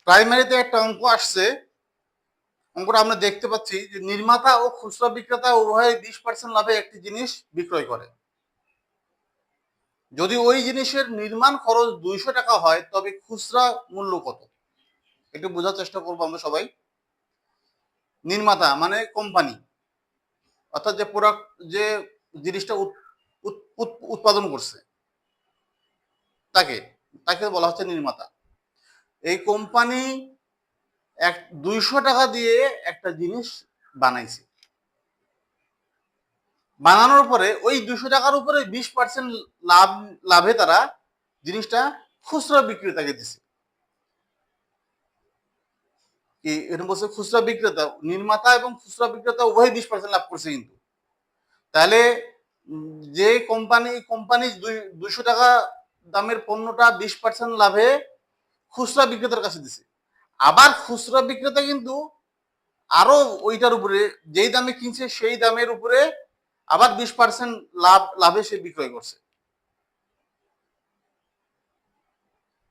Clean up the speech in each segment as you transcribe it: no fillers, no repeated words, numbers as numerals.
প্রাইমারিতে একটা অঙ্ক আসছে, অঙ্কটা আমরা দেখতে পাচ্ছি যে নির্মাতা ও খুচরা বিক্রেতা উভয়ে 20% লাভে একটি জিনিস বিক্রয় করে। যদি ওই জিনিসের নির্মাণ খরচ 200 টাকা হয় তবে খুচরা মূল্য কত? একটু বোঝার চেষ্টা করবো আমরা সবাই। নির্মাতা মানে কোম্পানি, অর্থাৎ যে প্রোডাক্ট, যে জিনিসটা উৎপাদন করছে তাকে তাকে বলা হচ্ছে নির্মাতা। এই কোম্পানি 200 টাকা দিয়ে একটা জিনিস বানাইছে, বানানোর পরে ওই 200 টাকার উপরে 20% লাভে তারা জিনিসটা খুচরা বিক্রেতাকে দিছে। কি এটা বলছে খুচরা বিক্রেতা, নির্মাতা এবং খুচরা বিক্রেতা উভয় 20% লাভ করছে। কিন্তু তাহলে যে কোম্পানি 200 টাকা দামের পণ্যটা 20% লাভে খুচরা বিক্রেতার কাছে দিছে, আবার খুচরা বিক্রেতা কিন্তু আরো ওইটার উপরে যেই দামে কিনছে সেই দামের উপরে আবার 20% লাভে সে বিক্রয় করছে।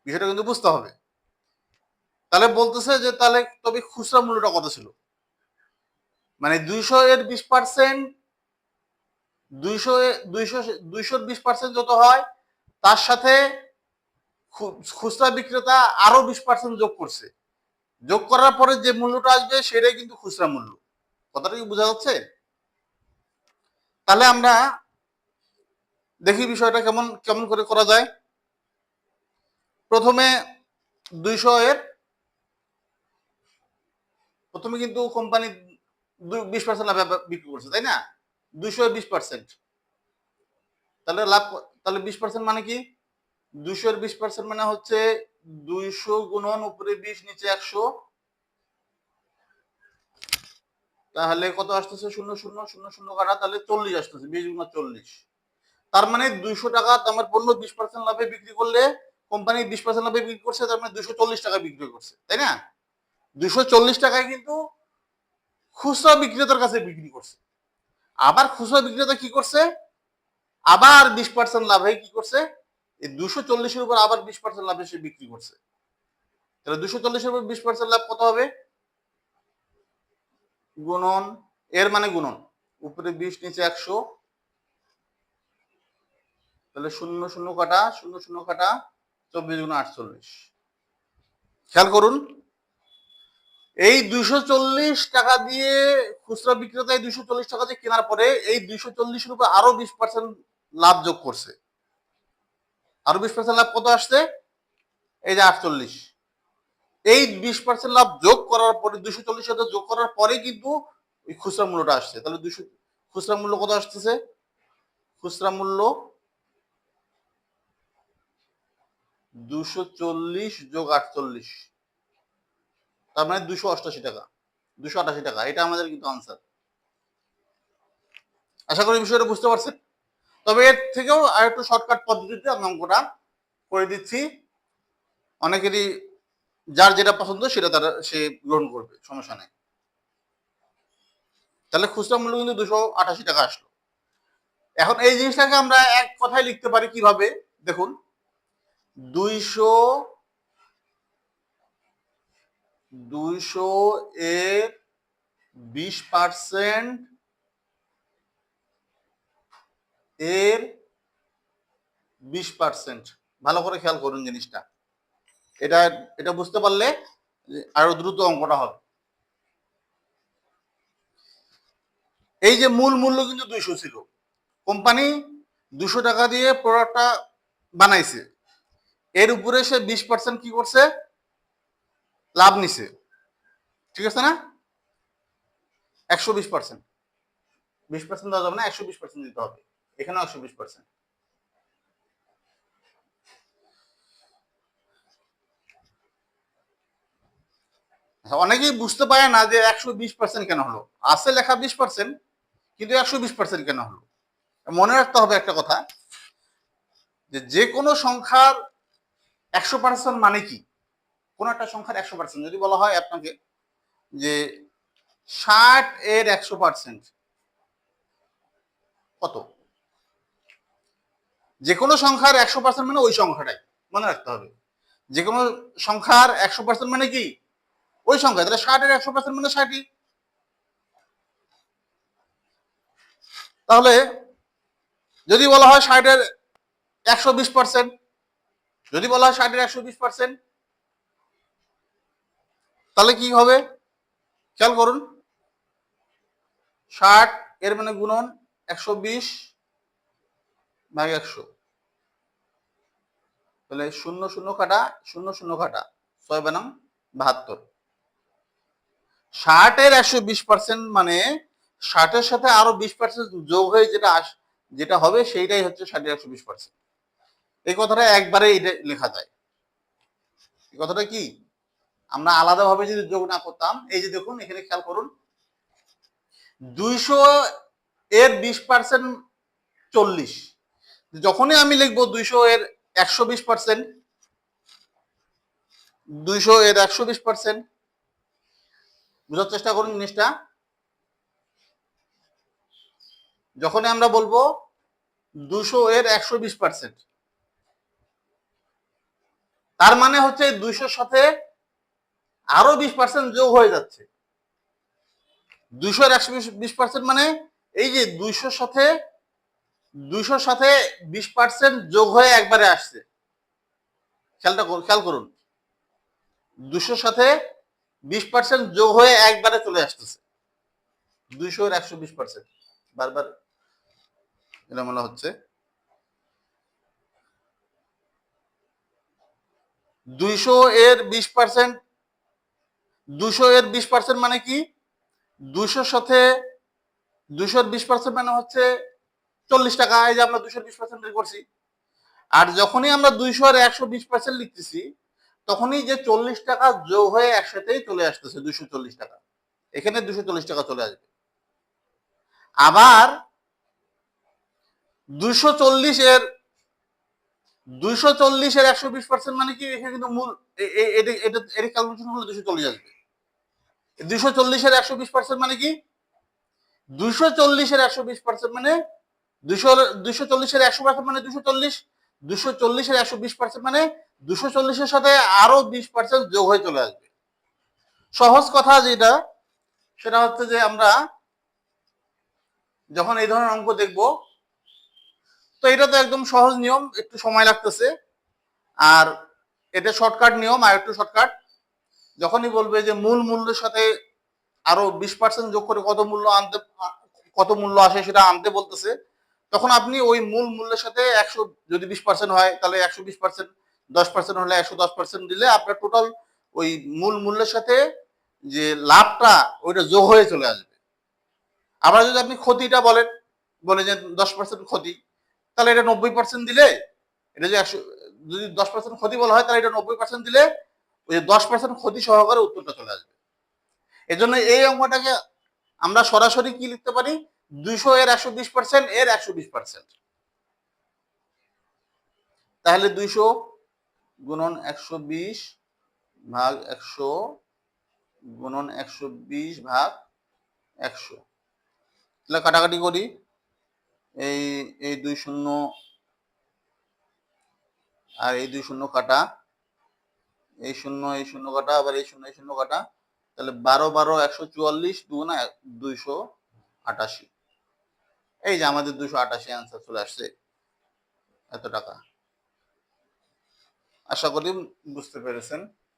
বিষয়টা কিন্তু বুঝতে হবে। তাহলে বলতেছে যে তাহলে তবে খুচরা মূল্যটা কত ছিল, মানে 200 এর 20%, 200 20% যত হয় তার সাথে খুচরা বিক্রেতা আরো 20% যোগ করছে। যোগ করার পরে যে মূল্যটা আসবে সেটাই কিন্তু খুচরা মূল্য। কথাটা কি বোঝা যাচ্ছে? তাহলে আমরা দেখি বিষয়টা কেমন কেমন করে করা যায়। প্রথমে 200 এর প্রথমে কিন্তু কোম্পানি 20% লাভে বিক্রি করছে, তাই না? 200 এর 20%, তাহলে লাভ, তাহলে 20% মানে কি? 200 এর 20% মানে হচ্ছে 200 গুণন উপরে 20 নিচে 100, তাহলে কত আসতেছে? 0 0 0 0 কাটা, তাহলে 40 আসতেছে। 20 গুণ 40, তার মানে 200 টাকা দামের পণ্য 20% লাভে বিক্রি করলে কোম্পানি 20% লাভে বিক্রি করছে, তার মানে 240 টাকা বিক্রি করছে, তাই না? 240 টাকায় কিন্তু খুচরা বিক্রেতার কাছে বিক্রি করছে। আবার খুচরা বিক্রেতা কি করছে? আবার 20% লাভে কি করছে? এই 240 এর উপর আবার 20% লাভে সে বিক্রি করছে। তাহলে 240 এর উপর 20% লাভ কত হবে? গুণন, এর মানে গুণন, উপরে 20 নিচে 100, তাহলে 0 0 কাটা 0 0 কাটা 24 গুণ 48। খেয়াল করুন, এই 240 টাকা দিয়ে খুচরা বিক্রেতা 240 টাকা দিয়ে কেনার পরে এই 240 এর উপর আরো 20% লাভ যোগ করছে। আরো 20% লাভ কত আসছে? এই যে 48। এই 20% লাভ যোগ করার পরে 240 সাথে যোগ করার পরে কিন্তু ওই খুচরা মূল্যটা আসছে। তাহলে 200 খুচরা মূল্য কত আসতেছে? খুচরা মূল্য 240 যোগ 48, তার মানে 288 টাকা। 288 টাকা, এটা আমাদের কিন্তু আনসার। আশা করি বিষয়টা বুঝতে পারছেন। তবে এর থেকেও আর একটু শর্টকাট পদ্ধতিতে আমি অঙ্কটা করে দিচ্ছি। অনেকেরই যার যেটা পছন্দ সেটা সে গ্রহণ করবে, সমস্যা নেই। তাহলে খুচরা মূল্য কিন্তু 288 টাকা আসলো। এখন এই জিনিসটাকে আমরা এক কথায় লিখতে পারি কিভাবে? দেখুন, 200 এর 20% এর 20%, ভালো করে খেয়াল করুন জিনিসটা। এটা এটা বুঝতে পারলে আরো দ্রুত অঙ্কটা হবে। এই যে মূল মূল্য কিন্তু 200 ছিল, কোম্পানি 200 টাকা দিয়ে প্রোডাক্টটা বানাইছে, এর উপরে সে 20% কি করছে? লাভ নিছে, ঠিক আছে না? 120%, 20% দেওয়া যাবে না, 120% দিতে হবে। এখানেও 120%। অনেকেই বুঝতে পারে না যে 120% কেন হলো। আছে লেখা 20%, কিন্তু 120% কেন হলো? মনে রাখতে হবে একটা কথা, যে কোনো সংখ্যার 100% মানে কি? কোন একটা সংখ্যার 100% যদি বলা হয় আপনাকে যে 60 এর 100% কত? যে কোনো সংখ্যার 100% মানে ওই সংখ্যাটাই, মনে রাখতে হবে। যে কোনো সংখ্যার 100% মানে কি ওই সংখ্যা, তাহলে 60 এর 100% মানে 60ই। তাহলে যদি বলা হয় 60 এর 120%, যদি বলা হয় 60 এর 120%, তাহলে কি হবে খেয়াল করুন, 60 এর মানে গুণন 120 ভাগ 100, তাহলে 0 0 কাটা 0 0 কাটা 6 বানাম 72। 60 এর 120% মানে 60 এর সাথে আরো 20% যোগ হয়ে যেটা হবে সেইটাই হচ্ছে 60 এর 120%। এই কথাটা একবারে লেখা যায়। এই কথাটা কি আমরা আলাদাভাবে যদি যোগ না করতাম, এই যে দেখুন এখানে খেয়াল করুন, 200 এর 20% 40, যখনই আমি লিখবো 200 এর 120%, 200 এর 120%, বোঝার চেষ্টা করুন জিনিসটা। যখনই আমরা বলবো 200 এর 120%, তার মানে হচ্ছে 200 সাথে আরো 20% যোগ হয়ে যাচ্ছে। 200 এর 120% মানে এই যে 200 সাথে 20% যোগ হয়ে একবারে আসছে। খেয়াল করুন, 200 সাথে 20% যোগ হয়ে একবারে চলে আসতেছে। 200 এর 120%, বারবার এটা মনে হচ্ছে। 200 এর 20%, 200 এর 20% মানে কি, 200 সাথে 200 এর 20% মানে হচ্ছে 40 টাকা। এই যে আমরা 200 এর 20% বের করছি। আর যখনই আমরা 200 এর 120% লিখতেছি, তখনই যে 40 টাকা যোগ হয়ে একসাথেই চলে আসতেছে 240 টাকা। এখানে 240 টাকা চলে আসবে। আবার 240 এর 120% মানে কি, এখানে কিন্তু মূল এটা ক্যালকুলেশন হলো 240 আসবে। 240 এর 120% মানে কি, 240 এর 120% মানে 240 এর 100% মানে 240, 240 এর 120% মানে 240 এর সাথে আরো 20% যোগ হয়ে চলে আসবে। সহজ কথা যেটা, সেটা হচ্ছে যে আমরা যখন এই ধরনের অঙ্ক দেখব, তো এটা তো একদম সহজ নিয়ম, একটু সময় লাগতেছে। আর এটা শর্টকাট নিয়ম, আর একটু শর্টকাট। যখনই বলবে যে মূল মূল্যের সাথে আরো 20% যোগ করে কত মূল্য আসে সেটা আনতে বলতেছে, তখন আপনি ওই মূল মূল্যের সাথে 100 যদি 20% হয় তাহলে 120%, 10% হলে 110% দিলে আপনার টোটাল ওই মূল মূল্যের সাথে যে লাভটা ওইটা যোগ হয়ে চলে আসবে। আবার যদি আপনি ক্ষতিটা বলে যে 10% ক্ষতি, তাহলে এটা 90% দিলে, এটা যে 100, যদি 10% ক্ষতি বলা হয় তাহলে এটা 90% দিলে ওই 10% ক্ষতি সহকারে উত্তরটা চলে আসবে। এজন্য এই অঙ্কটাকে আমরা সরাসরি কি লিখতে পারি, 200 এর 120% এর 120%। তাহলে 200 গুণন 120 ভাগ 100 গুণন 120 ভাগ 100, তাহলে কাটাকাটি করি, এই 2 শূন্য আর এই 2 শূন্য কাটা, এই শূন্য কাটা, আবার এই শূন্য কাটা, তাহলে 12 12 144, 288। এই যে আমাদের 288 অ্যান্সার চলে আসছে, এত টাকা। আশা করি বুঝতে পেরেছেন।